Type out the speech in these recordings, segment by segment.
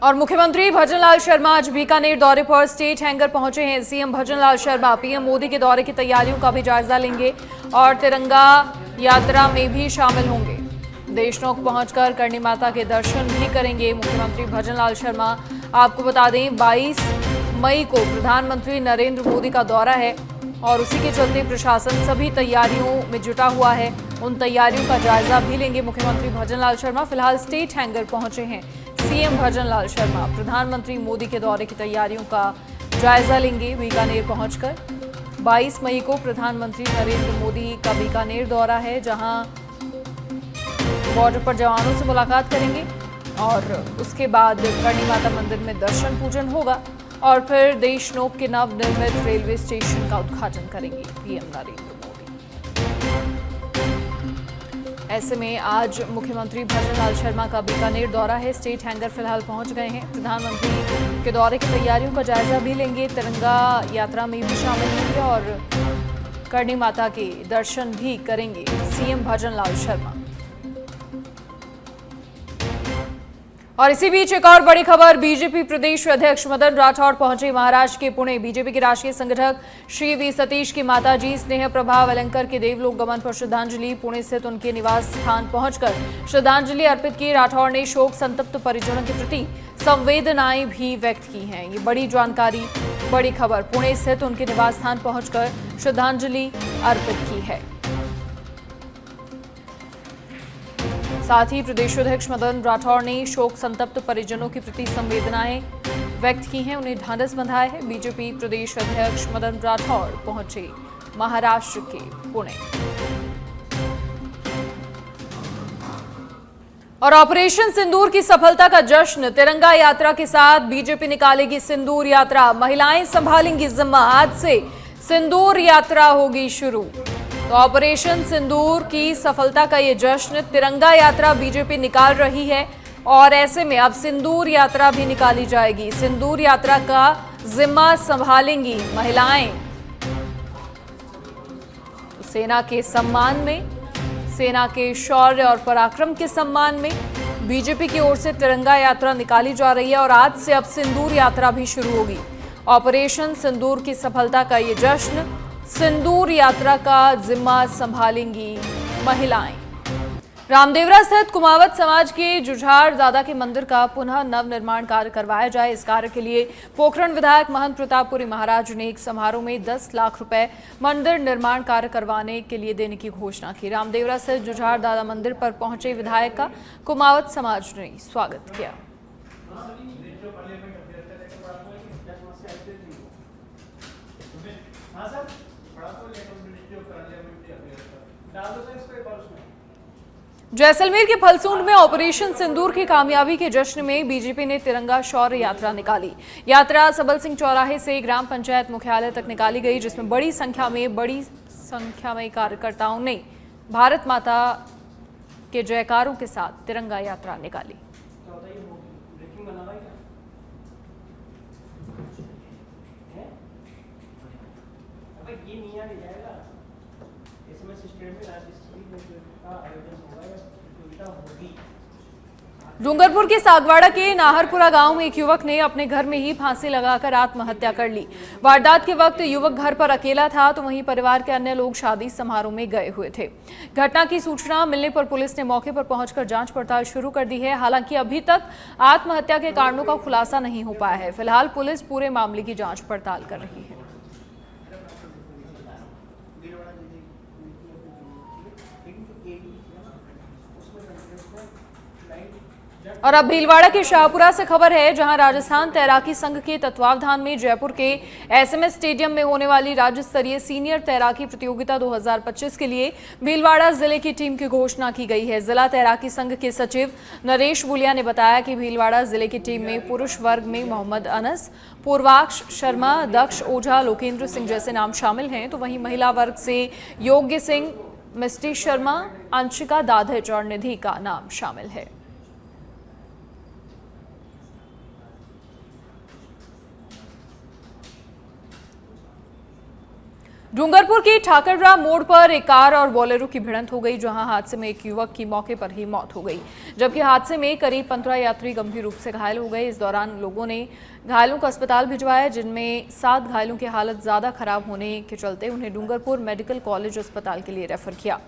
और मुख्यमंत्री भजनलाल शर्मा आज बीकानेर दौरे पर स्टेट हैंगर पहुंचे हैं। सीएम भजनलाल शर्मा पीएम मोदी के दौरे की तैयारियों का भी जायजा लेंगे और तिरंगा यात्रा में भी शामिल होंगे। देशनोक पहुंचकर करणी माता के दर्शन भी करेंगे मुख्यमंत्री भजनलाल शर्मा। आपको बता दें 22 मई को प्रधानमंत्री नरेंद्र मोदी का दौरा है और उसी के चलते प्रशासन सभी तैयारियों में जुटा हुआ है। उन तैयारियों का जायजा भी लेंगे मुख्यमंत्री भजनलाल शर्मा। फिलहाल स्टेट हैंगर पहुंचे हैं सीएम भजनलाल शर्मा। प्रधानमंत्री मोदी के दौरे की तैयारियों का जायजा लेंगे बीकानेर पहुंचकर। 22 मई को प्रधानमंत्री नरेंद्र मोदी का बीकानेर दौरा है, जहां बॉर्डर पर जवानों से मुलाकात करेंगे और उसके बाद करणी माता मंदिर में दर्शन पूजन होगा और फिर देशनोक के नवनिर्मित रेलवे स्टेशन का उद्घाटन करेंगे पीएम नरेंद्र मोदी। ऐसे में आज मुख्यमंत्री भजनलाल शर्मा का बीकानेर दौरा है। स्टेट हैंगर फिलहाल पहुंच गए हैं। प्रधानमंत्री के दौरे की तैयारियों का जायजा भी लेंगे, तिरंगा यात्रा में भी शामिल होंगे और करणी माता के दर्शन भी करेंगे सीएम भजनलाल शर्मा। और इसी बीच एक और बड़ी खबर, बीजेपी प्रदेश अध्यक्ष मदन राठौड़ पहुंचे महाराष्ट्र के पुणे। बीजेपी के राष्ट्रीय संगठक श्री वी सतीश की माताजी स्नेह प्रभा वेलंकर के देवलोक गमन पर श्रद्धांजलि पुणे स्थित उनके निवास स्थान पहुंचकर श्रद्धांजलि अर्पित की। राठौड़ ने शोक संतप्त परिजनों के प्रति संवेदनाएं भी व्यक्त की हैं। ये बड़ी जानकारी, बड़ी खबर, पुणे स्थित उनके निवास स्थान पहुंचकर श्रद्धांजलि अर्पित की है। साथ ही प्रदेशाध्यक्ष मदन राठौड़ ने शोक संतप्त परिजनों के प्रति संवेदनाएं व्यक्त की हैं, उन्हें ढांढस बंधाया है। बीजेपी प्रदेश अध्यक्ष मदन राठौड़ पहुंचे महाराष्ट्र के पुणे। और ऑपरेशन सिंदूर की सफलता का जश्न, तिरंगा यात्रा के साथ बीजेपी निकालेगी सिंदूर यात्रा, महिलाएं संभालेंगी जिम्मा। आज से सिंदूर यात्रा होगी शुरू। तो ऑपरेशन सिंदूर की सफलता का ये जश्न, तिरंगा यात्रा बीजेपी निकाल रही है और ऐसे में अब सिंदूर यात्रा भी निकाली जाएगी। सिंदूर यात्रा का जिम्मा संभालेंगी महिलाएं। सेना के सम्मान में, सेना के शौर्य और पराक्रम के सम्मान में बीजेपी की ओर से तिरंगा यात्रा निकाली जा रही है और आज से अब सिंदूर यात्रा भी शुरू होगी। ऑपरेशन सिंदूर की सफलता का ये जश्न, सिंदूर यात्रा का जिम्मा संभालेंगी महिलाएं। रामदेवरा स्थित कुमावत समाज के जुझार दादा के मंदिर का पुनः नवनिर्माण कार्य करवाया जाए। इस कार्य के लिए पोखरण विधायक महंत प्रतापपुरी महाराज ने एक समारोह में 10 लाख रुपए मंदिर निर्माण कार्य करवाने के लिए देने की घोषणा की। रामदेवरा स्थित जुझार दादा मंदिर पर पहुंचे विधायक का कुमावत समाज ने स्वागत किया। जैसलमेर के फलसूंड में ऑपरेशन सिंदूर की कामयाबी के जश्न में बीजेपी ने तिरंगा शौर्य यात्रा निकाली। यात्रा सबल सिंह चौराहे से ग्राम पंचायत मुख्यालय तक निकाली गई, जिसमें बड़ी संख्या में कार्यकर्ताओं ने भारत माता के जयकारों के साथ तिरंगा यात्रा निकाली। डूंगरपुर के सागवाड़ा के नाहरपुरा गांव में एक युवक ने अपने घर में ही फांसी लगाकर आत्महत्या कर ली। वारदात के वक्त युवक घर पर अकेला था, तो वहीं परिवार के अन्य लोग शादी समारोह में गए हुए थे। घटना की सूचना मिलने पर पुलिस ने मौके पर पहुंचकर जांच पड़ताल शुरू कर दी है। हालांकि अभी तक आत्महत्या के कारणों का खुलासा नहीं हो पाया है। फिलहाल पुलिस पूरे मामले की जांच पड़ताल कर रही है। और अब भीलवाड़ा के शाहपुरा से खबर है, जहां राजस्थान तैराकी संघ के तत्वावधान में जयपुर के एसएमएस स्टेडियम में होने वाली राज्य स्तरीय सीनियर तैराकी प्रतियोगिता 2025 के लिए भीलवाड़ा जिले की टीम की घोषणा की गई है। जिला तैराकी संघ के सचिव नरेश बुलिया ने बताया कि भीलवाड़ा जिले की टीम में पुरुष वर्ग में मोहम्मद अनस, पूर्वाक्ष शर्मा, दक्ष ओझा, लोकेंद्र सिंह जैसे नाम शामिल हैं, तो वहीं महिला वर्ग से योग्य सिंह, मिस्टी शर्मा, अंशिका दाधच और निधि का नाम शामिल है। डूंगरपुर की ठाकररा मोड़ पर एक कार और बोलेरो की भिड़ंत हो गई, जहां हादसे में एक युवक की मौके पर ही मौत हो गई, जबकि हादसे में करीब 15 यात्री गंभीर रूप से घायल हो गए। इस दौरान लोगों ने घायलों को अस्पताल भिजवाया, जिनमें 7 घायलों की हालत ज्यादा खराब होने के चलते उन्हें डूंगरपुर मेडिकल कॉलेज अस्पताल के लिए रेफर किया।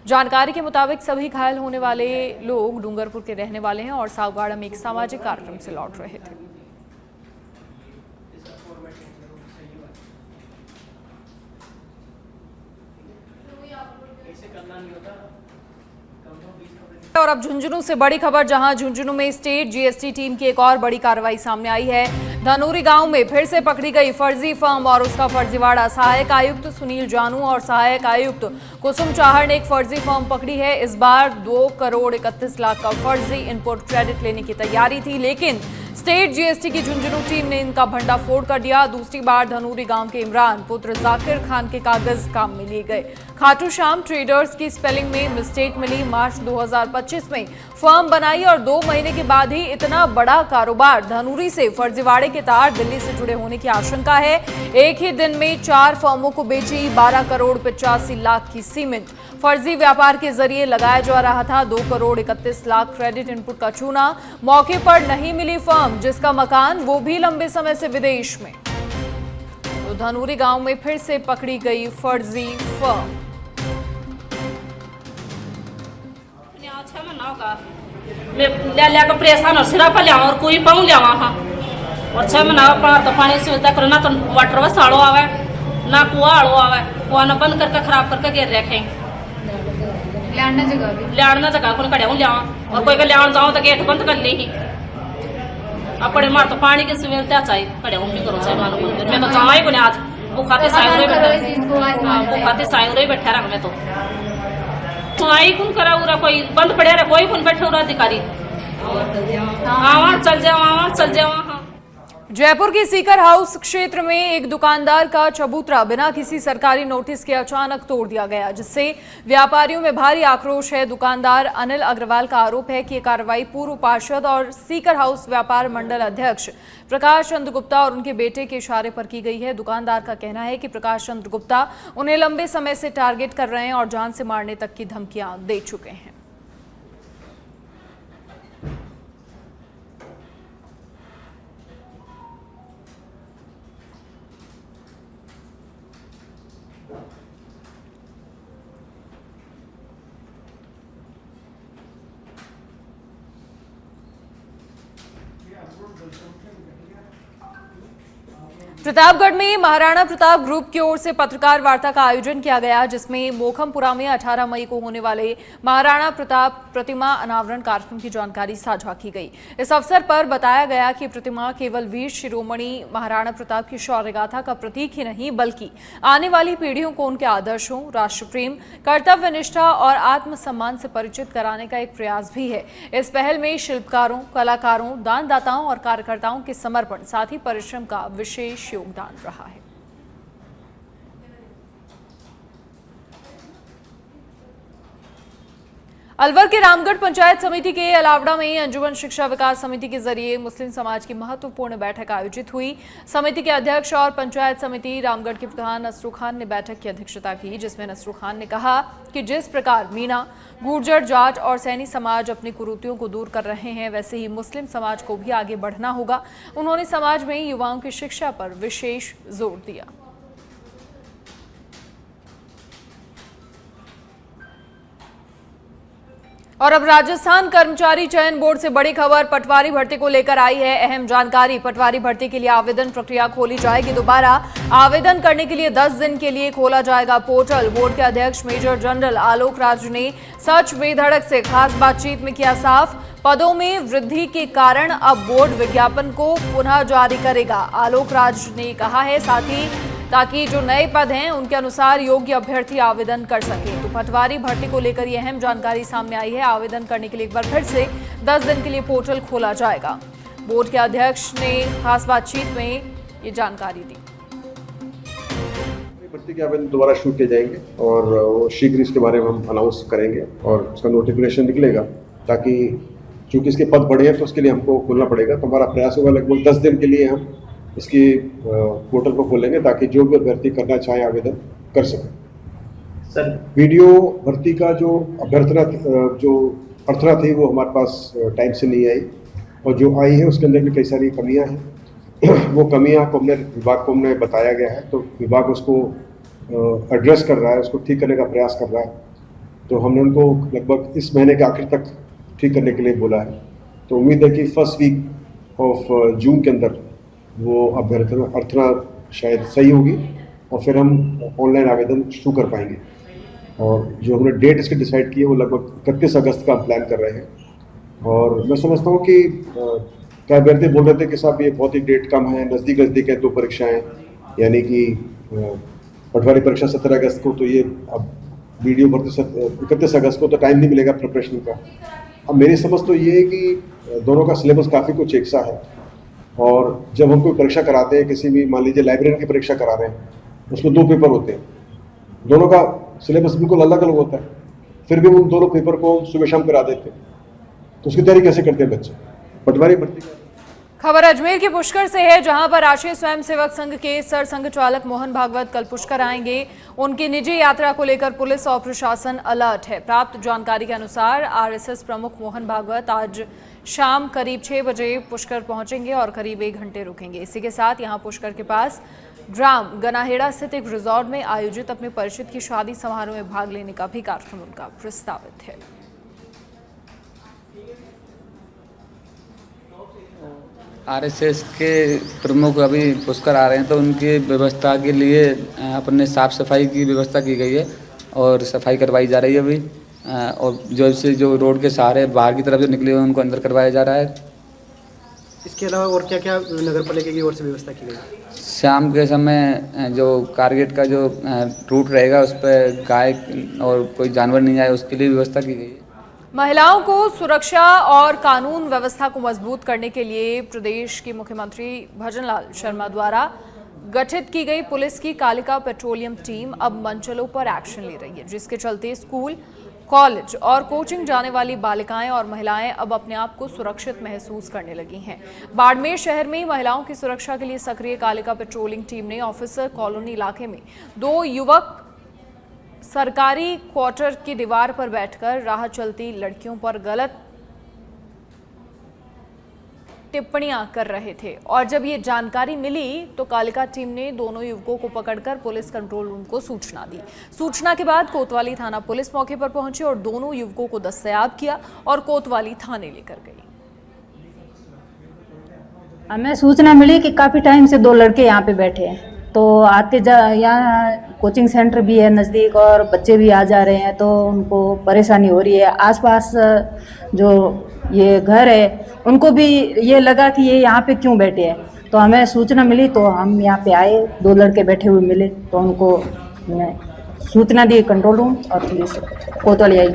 जानकारी के मुताबिक सभी घायल होने वाले लोग डूंगरपुर के रहने वाले हैं और सावगाड़ा में एक सामाजिक कार्यक्रम से लौट रहे थे। और अब झुंझुनू से बड़ी खबर, जहां झुंझुनू में स्टेट जीएसटी टीम की एक और बड़ी कार्रवाई सामने आई है। धनूरी गांव में फिर से पकड़ी गई फर्जी फर्म और उसका फर्जीवाड़ा। सहायक आयुक्त सुनील जानू और सहायक आयुक्त कुसुम चाहर ने एक फर्जी फर्म पकड़ी है। इस बार 2 करोड़ 31 लाख का फर्जी इनपुट क्रेडिट लेने की तैयारी थी, लेकिन स्टेट जीएसटी की झुंझुनू टीम ने इनका भंडाफोड़ कर दिया। दूसरी बार धनूरी गांव के इमरान पुत्र जाकिर खान के कागज काम में लिए गए। खाटू श्याम ट्रेडर्स की स्पेलिंग में मिस्टेक मिली। मार्च 2025 में फर्म बनाई और 2 महीने के बाद ही इतना बड़ा कारोबार। धनूरी से फर्जीवाड़े के तार दिल्ली से जुड़े होने की आशंका है। एक ही दिन में 4 फर्मों को बेची 12 करोड़ 85 लाख की सीमेंट। फर्जी व्यापार के जरिए लगाया जा रहा था 2 करोड़ 31 लाख क्रेडिट इनपुट का चूना। मौके पर नहीं मिली फर्म, जिसका मकान वो भी लंबे समय से विदेश में। तो धनूरी गांव में फिर से पकड़ी गई फर्जी फर्म। ले परेशान और सिरा पर लिया और कोई पाऊँ लिया वहाँ और 6 महीना पार तो पानी सुविधा करो ना, तो वाटर बस आड़ो आवे ना कुआ आड़ो आवे, कुआ ना बंद करके खराब करके गिर रखे लियाड़ना जगह को कड़े लिया और कोई लिया जाओ तो गेट बंद कर ली ही अपने मार तो पानी की सुविधा चाहिए कड़े भी करो चाहे मानो मंदिर में तो जावा ही को आज बुखाते सायुरे बैठा रहा मैं तो सुनाई कौन करा उरा, कोई बंद पड़े रहा, कोई कौन बैठे उरा अधिकारी चल जाओ। जयपुर के सीकर हाउस क्षेत्र में एक दुकानदार का चबूतरा बिना किसी सरकारी नोटिस के अचानक तोड़ दिया गया, जिससे व्यापारियों में भारी आक्रोश है। दुकानदार अनिल अग्रवाल का आरोप है कि यह कार्रवाई पूर्व पार्षद और सीकर हाउस व्यापार मंडल अध्यक्ष प्रकाश चंद्र गुप्ता और उनके बेटे के इशारे पर की गई है। दुकानदार का कहना है कि प्रकाश चंद्र गुप्ता उन्हें लंबे समय से टारगेट कर रहे हैं और जान से मारने तक की धमकियां दे चुके हैं। प्रतापगढ़ में महाराणा प्रताप ग्रुप की ओर से पत्रकार वार्ता का आयोजन किया गया, जिसमें मोखमपुरा में 18 मई को होने वाले महाराणा प्रताप प्रतिमा अनावरण कार्यक्रम की जानकारी साझा की गई। इस अवसर पर बताया गया कि प्रतिमा केवल वीर शिरोमणि महाराणा प्रताप की शौर्य गाथा का प्रतीक ही नहीं, बल्कि आने वाली पीढ़ियों को उनके आदर्शों, राष्ट्र प्रेम, कर्तव्य निष्ठा और आत्मसम्मान से परिचित कराने का एक प्रयास भी है। इस पहल में शिल्पकारों, कलाकारों, दानदाताओं और कार्यकर्ताओं के समर्पण, साथ ही परिश्रम का विशेष योगदान रहा है। अलवर के रामगढ़ पंचायत समिति के अलावड़ा में अंजुमन शिक्षा विकास समिति के जरिए मुस्लिम समाज की महत्वपूर्ण बैठक आयोजित हुई। समिति के अध्यक्ष और पंचायत समिति रामगढ़ के प्रधान नसरू खान ने बैठक की अध्यक्षता की, जिसमें नसरू खान ने कहा कि जिस प्रकार मीणा, गुर्जर, जाट और सैनी समाज अपनी कुरीतियों को दूर कर रहे हैं, वैसे ही मुस्लिम समाज को भी आगे बढ़ना होगा। उन्होंने समाज में युवाओं की शिक्षा पर विशेष जोर दिया। और अब राजस्थान कर्मचारी चयन बोर्ड से बड़ी खबर पटवारी भर्ती को लेकर आई है। अहम जानकारी, पटवारी भर्ती के लिए आवेदन प्रक्रिया खोली जाएगी दोबारा। आवेदन करने के लिए 10 दिन के लिए खोला जाएगा पोर्टल। बोर्ड के अध्यक्ष मेजर जनरल आलोक राज ने सच बेधड़क से खास बातचीत में किया साफ, पदों में वृद्धि के कारण अब बोर्ड विज्ञापन को पुनः जारी करेगा। आलोक राज ने कहा है साथ ही ताकि जो नए पद हैं उनके अनुसार योग्य अभ्यर्थी आवेदन कर सके। तो पटवारी भर्ती को लेकर यह अहम जानकारी सामने आई है। आवेदन करने के लिए एक बार फिर से 10 दिन के लिए पोर्टल खोला जाएगा। बोर्ड के अध्यक्ष ने खास बातचीत में ये जानकारी दी। भर्ती के आवेदन दोबारा शुरू किए जाएंगे और शीघ्र इसके बारे में हम अनाउंस करेंगे और उसका नोटिफिकेशन निकलेगा, ताकि चूंकि इसके पद बढ़े हैं तो उसके लिए हमको खोलना पड़ेगा। तो हमारा प्रयास होगा लगभग 10 दिन के लिए हम इसकी पोर्टल को खोलेंगे, ताकि जो भी अभ्यर्थी करना चाहे आवेदन कर सकें। सर वीडियो भर्ती का जो प्रार्थना थी वो हमारे पास टाइम से नहीं आई, और जो आई है उसके अंदर भी कई सारी कमियां हैं। वो कमियां को विभाग को हमने बताया गया है, तो विभाग उसको एड्रेस कर रहा है, उसको ठीक करने का प्रयास कर रहा है। तो हमने उनको लगभग इस महीने के आखिर तक ठीक करने के लिए बोला है। तो उम्मीद है कि फर्स्ट वीक ऑफ जून के अंदर वो अभ्यर्थना शायद सही होगी, और फिर हम ऑनलाइन आवेदन शुरू कर पाएंगे। और जो हमने डेट इसकी डिसाइड की है वो लगभग 31 अगस्त का हम प्लान कर रहे हैं। और मैं समझता हूँ कि क्या अभ्यर्थी बोल रहे थे कि साहब ये बहुत ही डेट कम है, नज़दीक है 2 परीक्षाएँ, यानी कि पटवारी परीक्षा 17 अगस्त को, तो ये अब वीडियो भर्ती 31 अगस्त को, तो टाइम नहीं मिलेगा प्रिपरेशन का। अब मेरी समझ तो ये है कि दोनों का सिलेबस काफ़ी कुछ एक सा है, और जब हम कोई परीक्षा कराते हैं, किसी भी मान लीजिए लाइब्रेरी की परीक्षा करा रहे हैं, उसमें 2 पेपर होते हैं, दोनों का सिलेबस बिल्कुल अलग अलग होता है, फिर भी उन दोनों पेपर को सुबह शाम करा देते हैं, तो उसकी तैयारी कैसे करते हैं बच्चे? पटवारी भर्ती खबर अजमेर के पुष्कर से है, जहां पर राष्ट्रीय स्वयंसेवक संघ के सर संघ चालक मोहन भागवत कल पुष्कर आएंगे। उनकी निजी यात्रा को लेकर पुलिस और प्रशासन अलर्ट है। प्राप्त जानकारी के अनुसार आरएसएस प्रमुख मोहन भागवत आज शाम करीब 6 बजे पुष्कर पहुंचेंगे और करीब 1 घंटे रुकेंगे। इसी के साथ यहां पुष्कर के पास ग्राम गनाहेड़ा स्थित एक रिजॉर्ट में आयोजित अपने परिचित की शादी समारोह में भाग लेने का भी कार्यक्रम उनका प्रस्तावित है। आरएसएस के प्रमुख अभी पुष्कर आ रहे हैं, तो उनकी व्यवस्था के लिए अपने साफ सफाई की व्यवस्था की गई है और सफाई करवाई जा रही है अभी। और जो रोड के सहारे बाहर की तरफ जो निकले हुए उनको अंदर करवाया जा रहा है। इसके अलावा और क्या क्या नगर पालिका की ओर से व्यवस्था की गई? शाम के समय जो कारगेट का जो रूट रहेगा उस पर गाय और कोई जानवर नहीं आए उसके लिए व्यवस्था की गई है। महिलाओं को सुरक्षा और कानून व्यवस्था को मजबूत करने के लिए प्रदेश के मुख्यमंत्री भजनलाल शर्मा द्वारा गठित की गई पुलिस की कालिका पेट्रोलियम टीम अब मंचलों पर एक्शन ले रही है, जिसके चलते स्कूल, कॉलेज और कोचिंग जाने वाली बालिकाएं और महिलाएं अब अपने आप को सुरक्षित महसूस करने लगी हैं। बाड़मेर शहर में महिलाओं की सुरक्षा के लिए सक्रिय कालिका पेट्रोलिंग टीम ने ऑफिसर कॉलोनी इलाके में 2 युवक सरकारी क्वार्टर की दीवार पर बैठकर राह चलती लड़कियों पर गलत टिप्पणियां कर रहे थे, और जब ये जानकारी मिली तो कालिका टीम ने दोनों युवकों को पकड़कर पुलिस कंट्रोल रूम को सूचना दी। सूचना के बाद कोतवाली थाना पुलिस मौके पर पहुंची और दोनों युवकों को दस्तयाब किया और कोतवाली थाने लेकर गई। हमें सूचना मिली कि काफ़ी टाइम से 2 लड़के यहाँ पे बैठे हैं, तो यहाँ कोचिंग सेंटर भी है नज़दीक और बच्चे भी आ जा रहे हैं, तो उनको परेशानी हो रही है। आसपास जो ये घर है उनको भी ये लगा कि ये यहाँ पे क्यों बैठे हैं, तो हमें सूचना मिली तो हम यहाँ पे आए। 2 लड़के बैठे हुए मिले तो उनको सूचना दी कंट्रोल रूम और पुलिस कोतवाली आई।